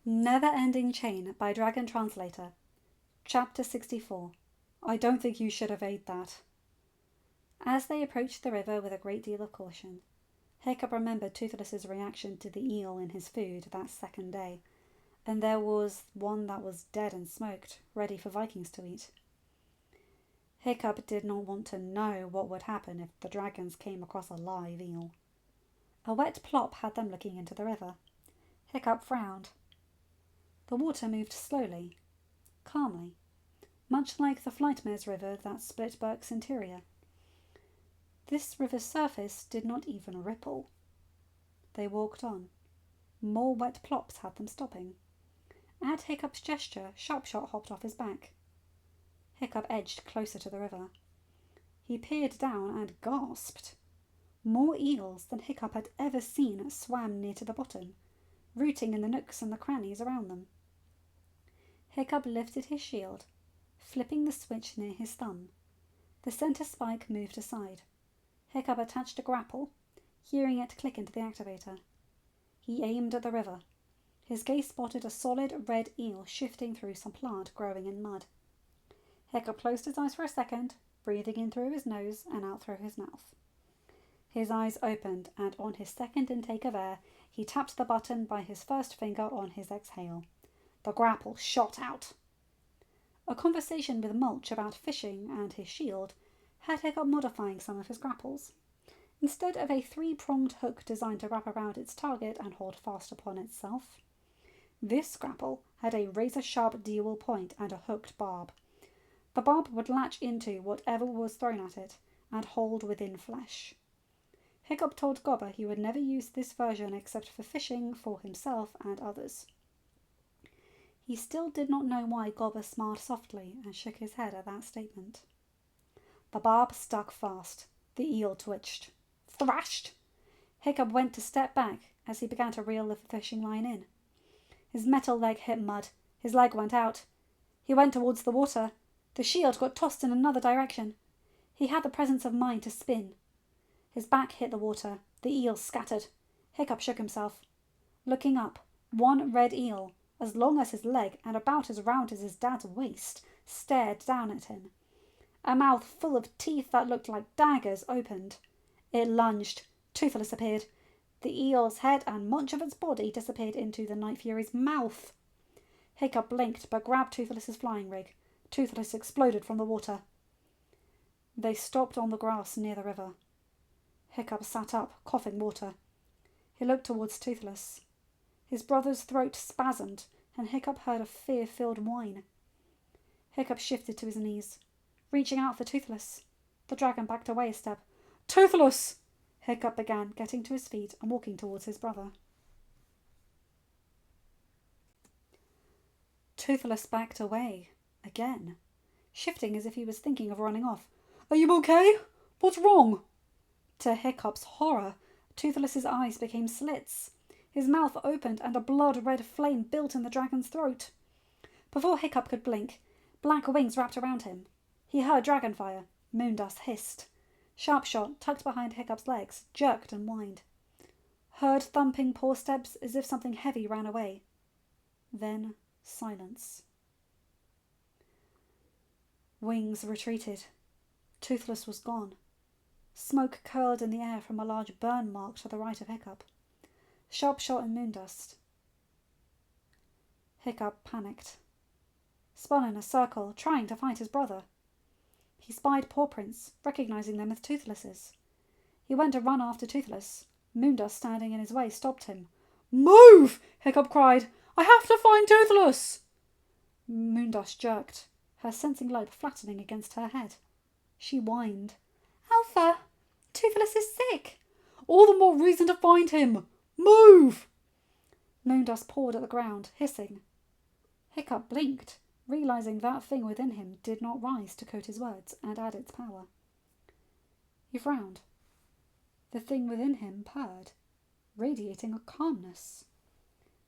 Neverending Chain by Dragon Translator. Chapter 64. I don't think you should have ate that. As they approached the river with a great deal of caution, Hiccup remembered Toothless's reaction to the eel in his food that second day, and there was one that was dead and smoked, ready for Vikings to eat. Hiccup did not want to know what would happen if the dragons came across a live eel. A wet plop had them looking into the river. Hiccup frowned. The water moved slowly, calmly, much like the Flightmare's river that split Berk's interior. This river's surface did not even ripple. They walked on. More wet plops had them stopping. At Hiccup's gesture, Sharpshot hopped off his back. Hiccup edged closer to the river. He peered down and gasped. More eels than Hiccup had ever seen swam near to the bottom, rooting in the nooks and the crannies around them. Hiccup lifted his shield, flipping the switch near his thumb. The center spike moved aside. Hiccup attached a grapple, hearing it click into the activator. He aimed at the river. His gaze spotted a solid red eel shifting through some plant growing in mud. Hiccup closed his eyes for a second, breathing in through his nose and out through his mouth. His eyes opened, and on his second intake of air, he tapped the button by his first finger on his exhale. The grapple shot out. A conversation with Mulch about fishing and his shield had Hiccup modifying some of his grapples. Instead of a three-pronged hook designed to wrap around its target and hold fast upon itself, this grapple had a razor-sharp dual point and a hooked barb. The barb would latch into whatever was thrown at it and hold within flesh. Hiccup told Gobber he would never use this version except for fishing for himself and others. He still did not know why Gobber smiled softly and shook his head at that statement. The barb stuck fast. The eel twitched. Thrashed! Hiccup went to step back as he began to reel the fishing line in. His metal leg hit mud. His leg went out. He went towards the water. The shield got tossed in another direction. He had the presence of mind to spin. His back hit the water. The eel scattered. Hiccup shook himself. Looking up, one red eel, as long as his leg and about as round as his dad's waist, stared down at him. A mouth full of teeth that looked like daggers opened. It lunged. Toothless appeared. The eel's head and much of its body disappeared into the Night Fury's mouth. Hiccup blinked but grabbed Toothless's flying rig. Toothless exploded from the water. They stopped on the grass near the river. Hiccup sat up, coughing water. He looked towards Toothless. His brother's throat spasmed, and Hiccup heard a fear-filled whine. Hiccup shifted to his knees, reaching out for Toothless. The dragon backed away a step. "Toothless!" Hiccup began, getting to his feet and walking towards his brother. Toothless backed away, again, shifting as if he was thinking of running off. "Are you okay? What's wrong?" To Hiccup's horror, Toothless's eyes became slits. His mouth opened and a blood-red flame built in the dragon's throat. Before Hiccup could blink, black wings wrapped around him. He heard dragonfire. Moondust hissed. Sharpshot, tucked behind Hiccup's legs, jerked and whined. Heard thumping paw steps as if something heavy ran away. Then silence. Wings retreated. Toothless was gone. Smoke curled in the air from a large burn mark to the right of Hiccup. Sharpshot and Moondust. Hiccup panicked. Spun in a circle, trying to find his brother. He spied paw prints, recognizing them as Toothless's. He went to run after Toothless. Moondust, standing in his way, stopped him. "Move!" Hiccup cried. "I have to find Toothless!" Moondust jerked, her sensing lobe flattening against her head. She whined. "Alpha! Toothless is sick!" "All the more reason to find him! Move!" Moondust pawed at the ground, hissing. Hiccup blinked, realizing that thing within him did not rise to coat his words and add its power. He frowned. The thing within him purred, radiating a calmness.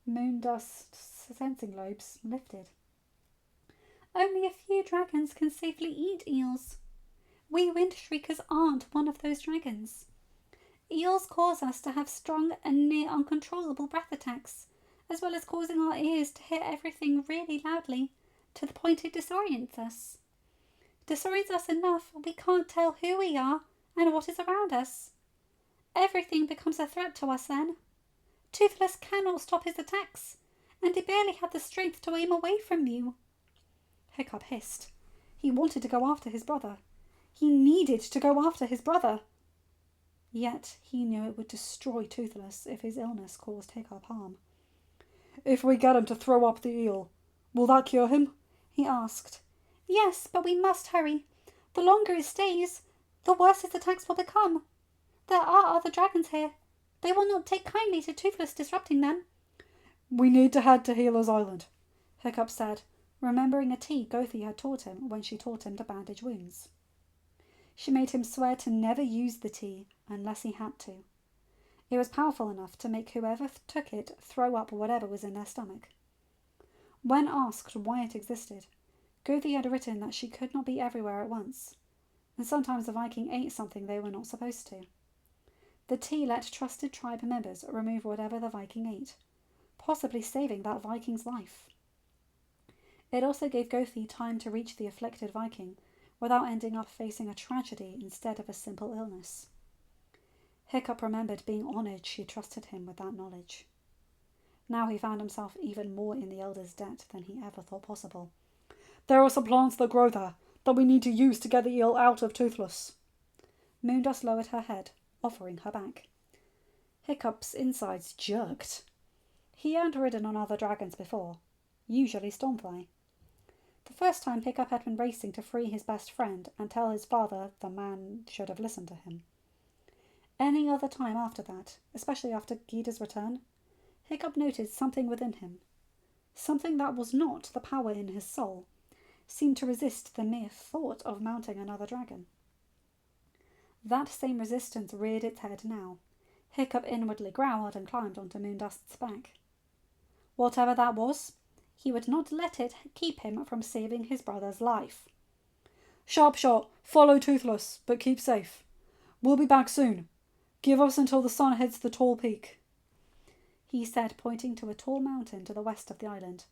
Moondust's sensing lobes lifted. "Only a few dragons can safely eat eels. We Windshriekers aren't one of those dragons. Eels cause us to have strong and near uncontrollable breath attacks, as well as causing our ears to hear everything really loudly, to the point it disorients us. Disorients us enough we can't tell who we are and what is around us. Everything becomes a threat to us then. Toothless cannot stop his attacks, and he barely had the strength to aim away from you. Hiccup hissed. He wanted to go after his brother. He needed to go after his brother. Yet he knew it would destroy Toothless if his illness caused Hiccup harm. "If we get him to throw up the eel, will that cure him?" he asked. "Yes, but we must hurry. The longer it stays, the worse his attacks will become. There are other dragons here. They will not take kindly to Toothless disrupting them." "We need to head to Healer's Island," Hiccup said, remembering a tea Gothi had taught him when she taught him to bandage wounds. She made him swear to never use the tea unless he had to. It was powerful enough to make whoever took it throw up whatever was in their stomach. When asked why it existed, Gothi had written that she could not be everywhere at once, and sometimes the Viking ate something they were not supposed to. The tea let trusted tribe members remove whatever the Viking ate, possibly saving that Viking's life. It also gave Gothi time to reach the afflicted Viking without ending up facing a tragedy instead of a simple illness. Hiccup remembered being honoured she trusted him with that knowledge. Now he found himself even more in the Elder's debt than he ever thought possible. "There are some plants that grow there that we need to use to get the eel out of Toothless." Moondust lowered her head, offering her back. Hiccup's insides jerked. He had ridden on other dragons before, usually Stormfly. The first time Hiccup had been racing to free his best friend and tell his father the man should have listened to him. Any other time after that, especially after Gyda's return, Hiccup noticed something within him. Something that was not the power in his soul, seemed to resist the mere thought of mounting another dragon. That same resistance reared its head now. Hiccup inwardly growled and climbed onto Moondust's back. Whatever that was, he would not let it keep him from saving his brother's life. "Sharp shot, follow Toothless, but keep safe. We'll be back soon. Give us until the sun hits the tall peak," he said, pointing to a tall mountain to the west of the island.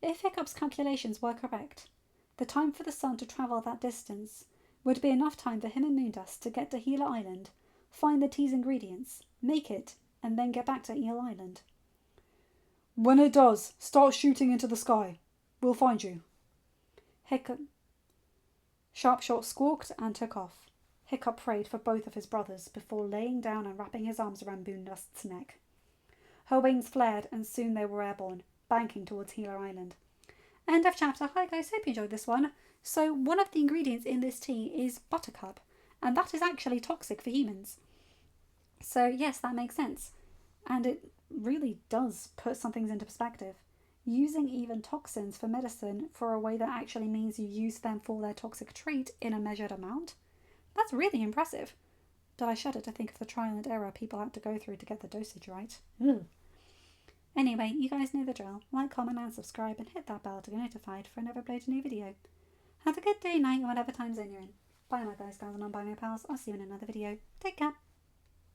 If Hiccup's calculations were correct, the time for the sun to travel that distance would be enough time for him and Moondust to get to Healer Island, find the tea's ingredients, make it, and then get back to Eel Island. "When it does, start shooting into the sky. We'll find you." Sharpshot squawked and took off. Hiccup prayed for both of his brothers before laying down and wrapping his arms around Moondust's neck. Her wings flared and soon they were airborne, banking towards Healer Island. End of chapter. Hi guys, hope you enjoyed this one. So one of the ingredients in this tea is buttercup, and that is actually toxic for humans. So yes, that makes sense. And it really does put some things into perspective. Using even toxins for medicine for a way that actually means you use them for their toxic trait in a measured amount, that's really impressive. But I shudder to think of the trial and error people had to go through to get the dosage right. Ugh. Anyway, you guys know the drill. Like, comment and subscribe and hit that bell to be notified for whenever I upload a new video. Have a good day, night, or whatever time zone you're in. Bye my guys, gals and non-binary pals. I'll see you in another video. Take care.